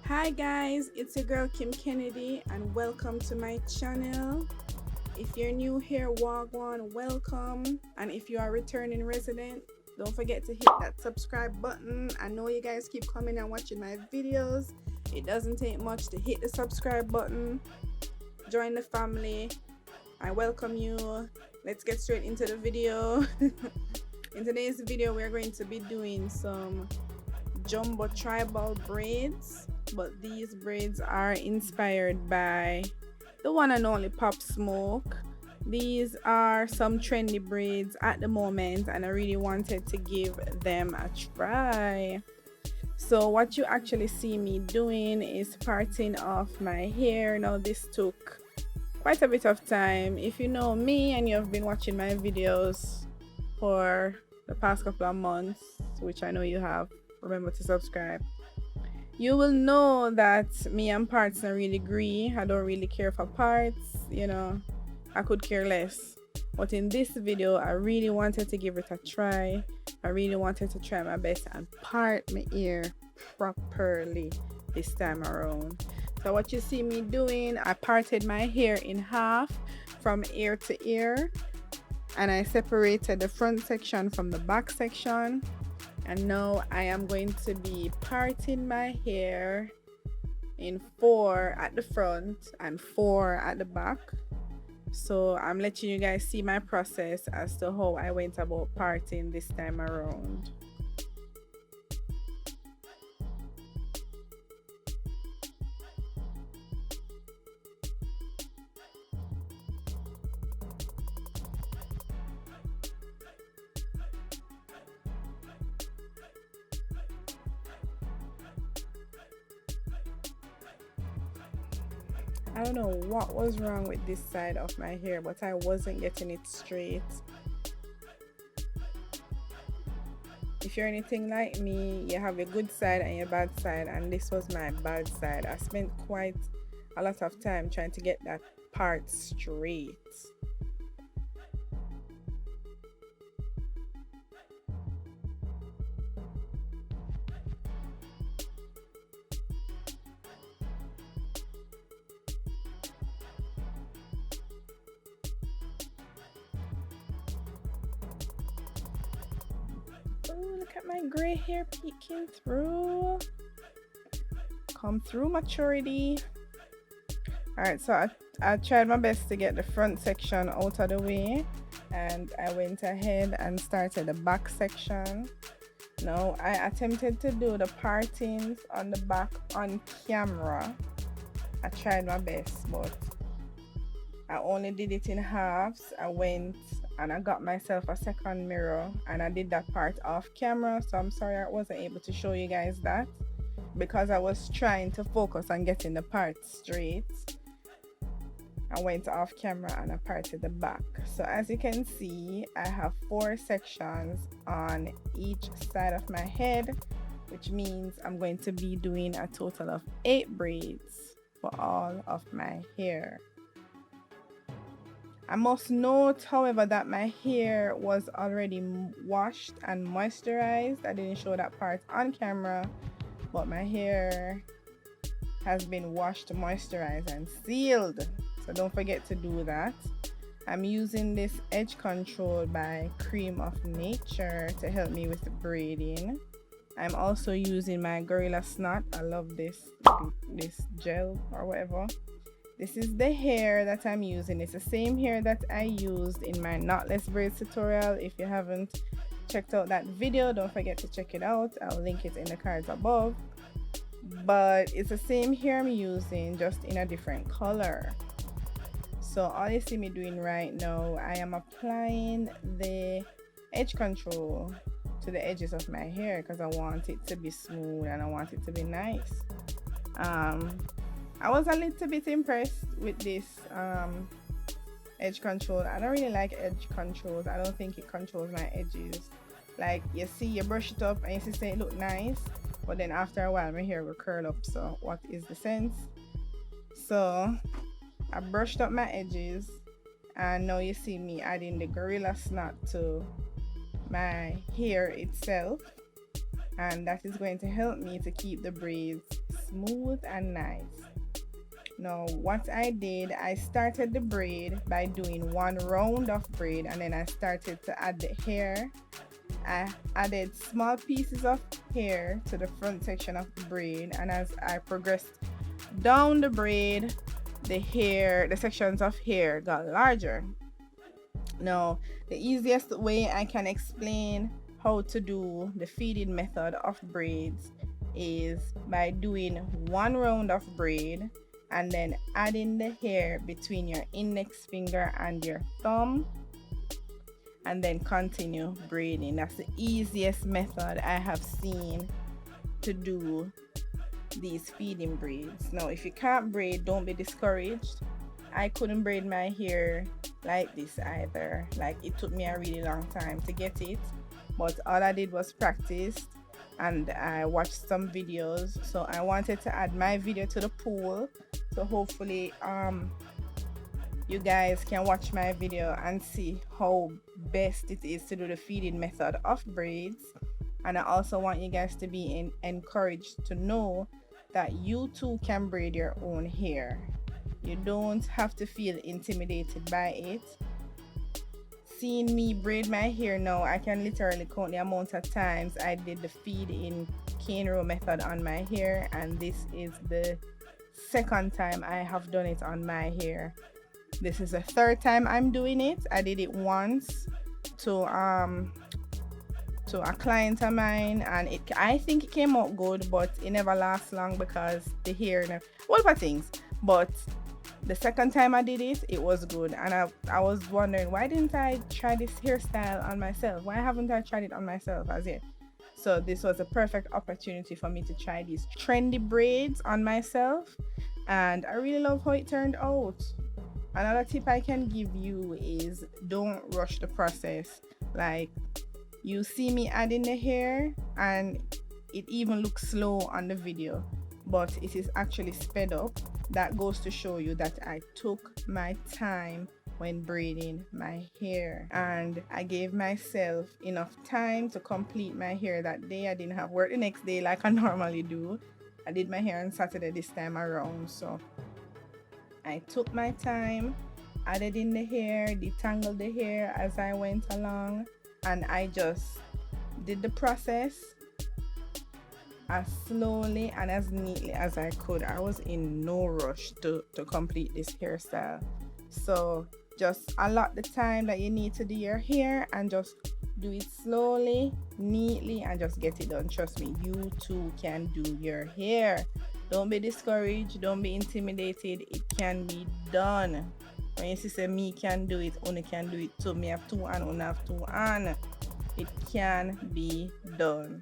Hi guys, it's your girl Kim Kennedy and welcome to my channel. If you're new here, wagwan, welcome. And if you are a returning resident, don't forget to hit that subscribe button. I know you guys keep coming and watching my videos. It doesn't take much to hit the subscribe button. Join the family. I welcome you. Let's get straight into the video. In today's video, we're going to be doing some jumbo tribal braids, but these braids are inspired by the one and only Pop Smoke. These are some trendy braids at the moment and I really wanted to give them a try. So what you actually see me doing is parting off my hair. Now this took quite a bit of time. If you know me and you have been watching my videos for the past couple of months, which I know you have, remember to subscribe. You will know that me and parts don't really agree. I don't really care for parts, I could care less. But in this video, I really wanted to give it a try. I really wanted to try my best and part my ear properly this time around. So what you see me doing, I parted my hair in half from ear to ear, and I separated the front section from the back section. And now I am going to be parting my hair in 4 at the front and 4 at the back. So I'm letting you guys see my process as to how I went about parting this time around. I don't know what was wrong with this side of my hair, but I wasn't getting it straight. If you're anything like me, you have your good side and your bad side, and this was my bad side. I spent quite a lot of time trying to get that part straight. Oh, look at my gray hair peeking through. Come through, maturity. Alright, so I tried my best to get the front section out of the way, and I went ahead and started the back section. Now I attempted to do the partings on the back on camera. I tried my best, but I only did it in halves. I went and I got myself a second mirror and I did that part off camera, so I'm sorry I wasn't able to show you guys that because I was trying to focus on getting the part straight. I went off camera and I parted the back. So as you can see, I have 4 sections on each side of my head, which means I'm going to be doing a total of 8 braids for all of my hair. I must note, however, that my hair was already washed and moisturized. I didn't show that part on camera, but my hair has been washed, moisturized, and sealed. So don't forget to do that. I'm using this edge control by Cream of Nature to help me with the braiding. I'm also using my Gorilla Snot. I love this gel or whatever. This is the hair that I'm using. It's the same hair that I used in my knotless braids tutorial. If you haven't checked out that video, don't forget to check it out. I'll link it in the cards above. But it's the same hair I'm using, just in a different color. So all you see me doing right now, I am applying the edge control to the edges of my hair because I want it to be smooth and I want it to be nice. I was a little bit impressed with this edge control. I don't really like edge controls. I don't think it controls my edges. Like, you see, you brush it up and you see it look nice, but then after a while my hair will curl up. So what is the sense? So I brushed up my edges and now you see me adding the Gorilla Snot to my hair itself, and that is going to help me to keep the braids smooth and nice. Now what I did, I started the braid by doing one round of braid, and then I started to add the hair. I added small pieces of hair to the front section of the braid, and as I progressed down the braid, the sections of hair got larger. Now, the easiest way I can explain how to do the feeding method of braids is by doing one round of braid and then adding the hair between your index finger and your thumb, and then continue braiding. That's the easiest method I have seen to do these feeding braids. Now, if you can't braid, don't be discouraged. I couldn't braid my hair like this either. Like, it took me a really long time to get it, but all I did was practice and I watched some videos. So I wanted to add my video to the pool, so hopefully you guys can watch my video and see how best it is to do the feeding method of braids. And I also want you guys to be encouraged to know that you too can braid your own hair. You don't have to feel intimidated by it. Seeing me braid my hair now, I can literally count the amount of times I did the feed in cane row method on my hair, and this is the second time I have done it on my hair. This is the third time I'm doing it. I did it once to a client of mine, and I think it came out good, but it never lasts long because the hair all for things. But the second time I did it, it was good, and I was wondering, why didn't I try this hairstyle on myself? Why haven't I tried it on myself as yet? So this was a perfect opportunity for me to try these trendy braids on myself, and I really love how it turned out. Another tip I can give you is don't rush the process. Like, you see me adding the hair and it even looks slow on the video, but it is actually sped up. That goes to show you that I took my time when braiding my hair, and I gave myself enough time to complete my hair that day. I didn't have work the next day like I normally do. I did my hair on Saturday this time around, so I took my time, added in the hair, detangled the hair as I went along, and I just did the process as slowly and as neatly as I could. I was in no rush to complete this hairstyle. So just allot the time that you need to do your hair and just do it slowly, neatly, and just get it done. Trust me, you too can do your hair. Don't be discouraged, don't be intimidated. It can be done. When you say me can do it, only can do it too. Me have two and only have two and it can be done.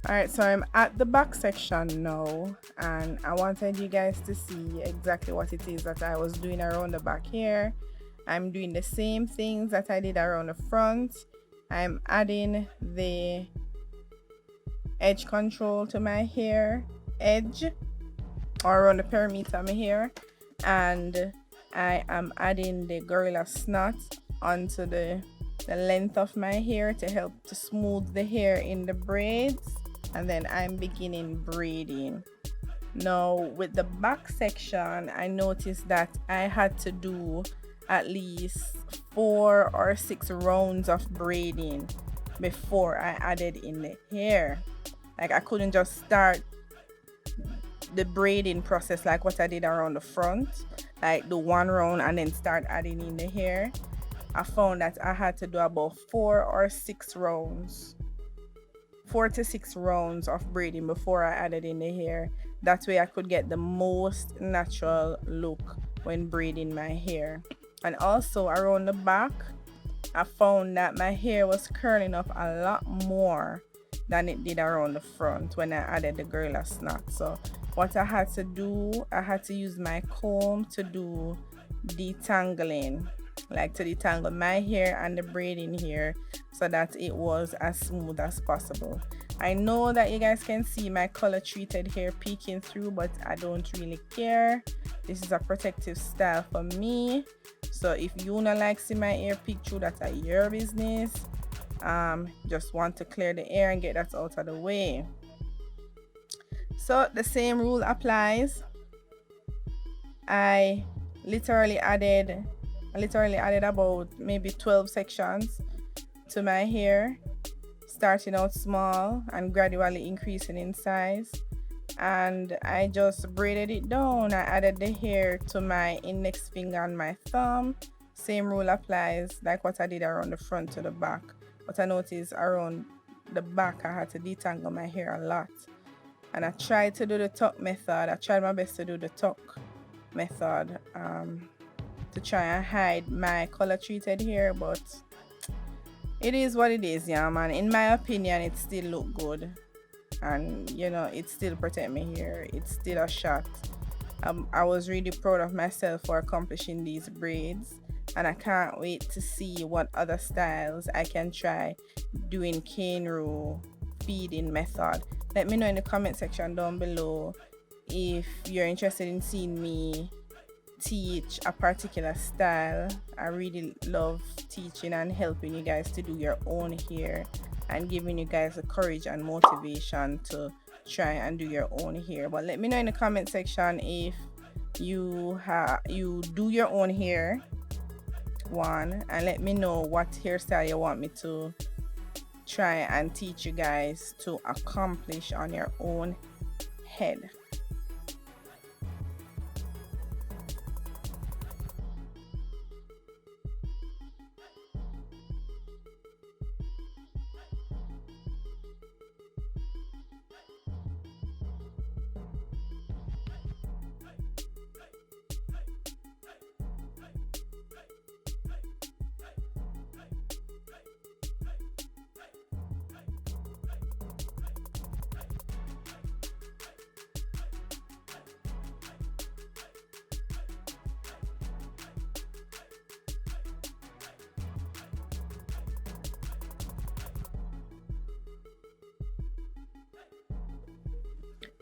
Alright, so I'm at the back section now, and I wanted you guys to see exactly what it is that I was doing around the back here. I'm doing the same things that I did around the front. I'm adding the edge control to my hair edge, or around the perimeter of my hair, and I am adding the gorilla snot onto the length of my hair to help to smooth the hair in the braids. And then I'm beginning braiding. Now with the back section, I noticed that I had to do at least 4 or 6 rounds of braiding before I added in the hair. Like, I couldn't just start the braiding process like what I did around the front, like do 1 round and then start adding in the hair. I found that I had to do about 4 or 6 rounds 4 to 6 rounds of braiding before I added in the hair. That way I could get the most natural look when braiding my hair. And also around the back, I found that my hair was curling up a lot more than it did around the front when I added the gorilla snot. So what I had to do, I had to use my comb to do detangling, like to detangle my hair and the braiding hair so that it was as smooth as possible. I know that you guys can see my color treated hair peeking through, but I don't really care. This is a protective style for me. So if you don't like see my hair peek through, that's your business. Just want to clear the air and get that out of the way. So the same rule applies. I literally added about maybe 12 sections to my hair, starting out small and gradually increasing in size. And I just braided it down. I added the hair to my index finger and my thumb. Same rule applies like what I did around the front to the back. But I noticed around the back I had to detangle my hair a lot. And I tried to do the tuck method. I tried my best to do the tuck method to try and hide my color treated hair, but it is what it is, yeah man. In my opinion, it still look good. And you know, it still protect me here. It's still a shot. I was really proud of myself for accomplishing these braids, and I can't wait to see what other styles I can try doing cane row feeding method. Let me know in the comment section down below if you're interested in seeing me teach a particular style. I really love teaching and helping you guys to do your own hair and giving you guys the courage and motivation to try and do your own hair. But let me know in the comment section if you do your own hair, and let me know what hairstyle you want me to try and teach you guys to accomplish on your own head.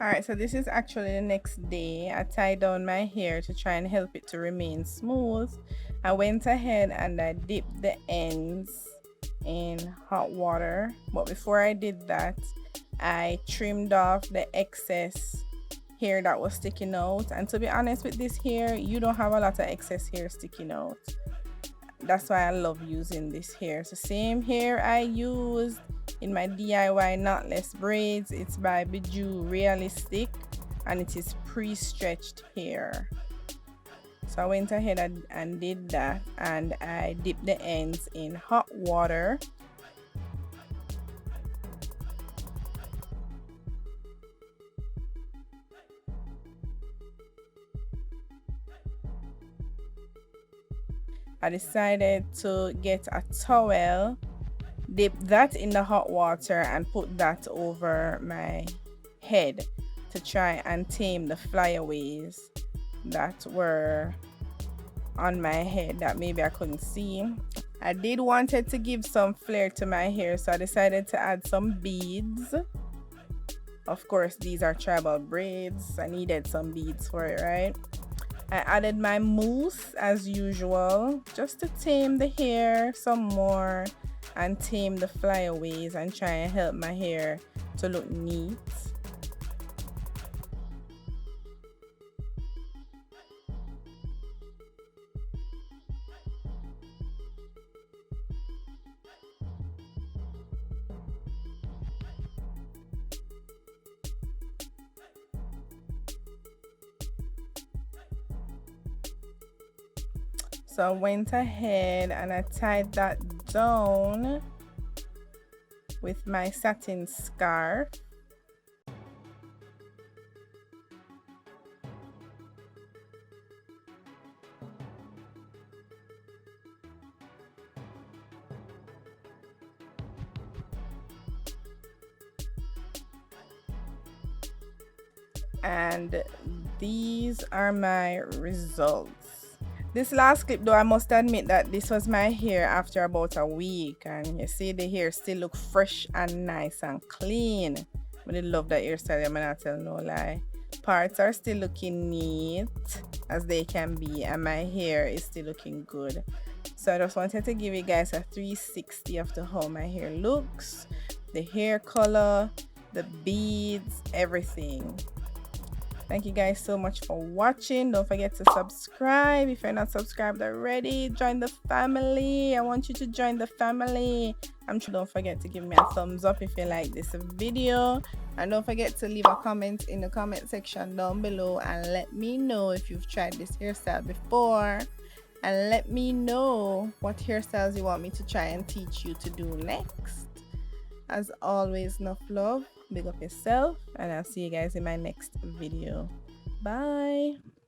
Alright, so this is actually the next day. I tied down my hair to try and help it to remain smooth. I went ahead and I dipped the ends in hot water, but before I did that, I trimmed off the excess hair that was sticking out. And to be honest with this hair, you don't have a lot of excess hair sticking out. That's why I love using this hair. So same hair I used in my DIY knotless braids. It's by Bijou Realistic and it is pre-stretched hair. So I went ahead and did that, and I dipped the ends in hot water. I decided to get a towel, dip that in the hot water and put that over my head to try and tame the flyaways that were on my head that maybe I couldn't see. I did wanted to give some flair to my hair, so I decided to add some beads. Of course, these are tribal braids. I needed some beads for it, right? I added my mousse as usual, just to tame the hair some more and tame the flyaways and try and help my hair to look neat. So I went ahead and I tied that down with my satin scarf. And these are my results. This last clip though, I must admit that this was my hair after about a week, and you see the hair still look fresh and nice and clean. I really love that hairstyle, I'm not tell no lie. Parts are still looking neat as they can be, and my hair is still looking good. So I just wanted to give you guys a 360 of how my hair looks, the hair color, the beads, everything. Thank you guys so much for watching. Don't forget to subscribe if you're not subscribed already. Join the family. I want you to join the family. Don't forget to give me a thumbs up if you like this video, and don't forget to leave a comment in the comment section down below and let me know if you've tried this hairstyle before, and let me know what hairstyles you want me to try and teach you to do next. As always, enough love, big up yourself, and I'll see you guys in my next video. Bye.